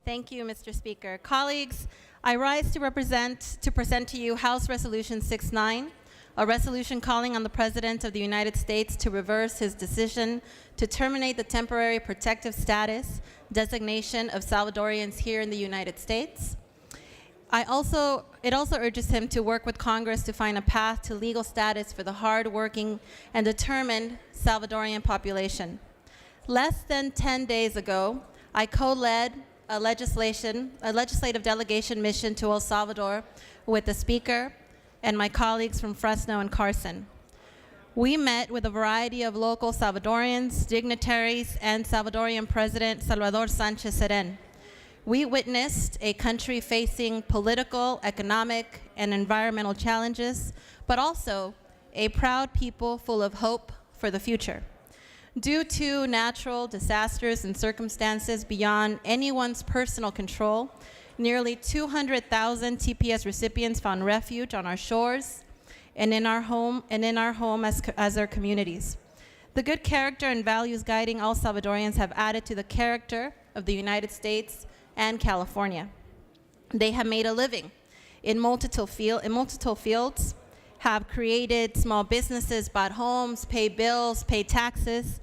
Thank you, Mr. Speaker. Colleagues, I rise to present to you House Resolution 69, a resolution calling on the President of the United States to reverse his decision to terminate the temporary protective status designation of Salvadorians here in the United States. It also urges him to work with Congress to find a path to legal status for the hard-working and determined Salvadorian population. Less than 10 days ago, I co-led a legislative delegation mission to El Salvador with the Speaker and my colleagues from Fresno and Carson. We met with a variety of local Salvadorians, dignitaries, and Salvadorian President Salvador Sánchez Serén. We witnessed a country facing political, economic, and environmental challenges, but also a proud people full of hope for the future. Due to natural disasters and circumstances beyond anyone's personal control, nearly 200,000 TPS recipients found refuge on our shores and in our home as their communities. The good character and values guiding all Salvadorians have added to the character of the United States and California. They have made a living in multiple fields, have created small businesses, bought homes, paid bills, paid taxes.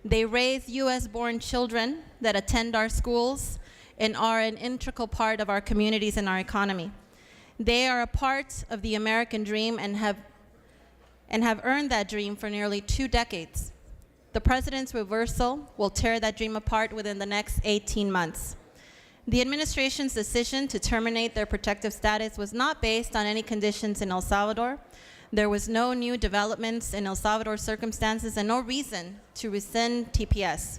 They raise US-born children that attend our schools and are an integral part of our communities and our economy. They are a part of the American dream and have earned that dream for nearly 2 decades. The President's reversal will tear that dream apart within the next 18 months. The administration's decision to terminate their protective status was not based on any conditions in El Salvador. There was no new developments in El Salvador circumstances and no reason to rescind TPS.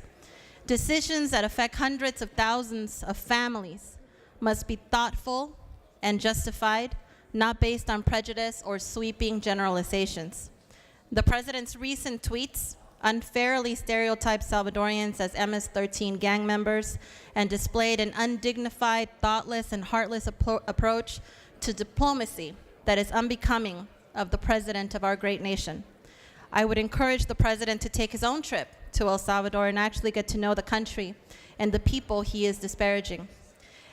Decisions that affect hundreds of thousands of families must be thoughtful and justified, not based on prejudice or sweeping generalizations. The President's recent tweets unfairly stereotyped Salvadorians as MS-13 gang members and displayed an undignified, thoughtless, and heartless approach to diplomacy that is unbecoming of the President of our great nation. I would encourage the President to take his own trip to El Salvador and actually get to know the country and the people he is disparaging.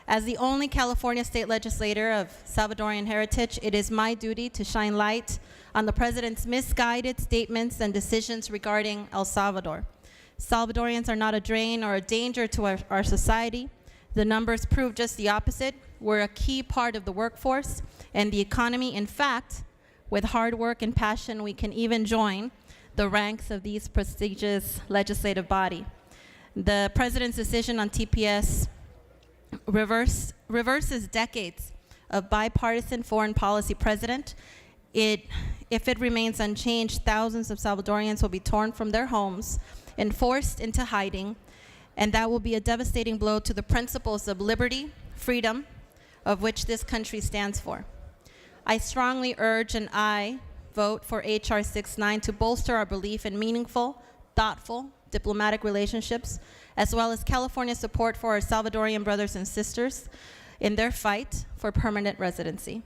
As the only California state legislator of Salvadorian heritage, it is my duty to shine light on the President's misguided statements and decisions regarding El Salvador. Salvadorians are not a drain or a danger to our society. The numbers prove just the opposite. We're a key part of the workforce and the economy. In fact, with hard work and passion, we can even join the ranks of these prestigious legislative body. The President's decision on TPS reverses decades of bipartisan foreign policy precedent. If it remains unchanged, thousands of Salvadorians will be torn from their homes and forced into hiding, and that will be a devastating blow to the principles of liberty, freedom, of which this country stands for. I strongly urge and I vote for H.R. 69 to bolster our belief in meaningful, thoughtful, diplomatic relationships, as well as California's support for our Salvadorian brothers and sisters in their fight for permanent residency.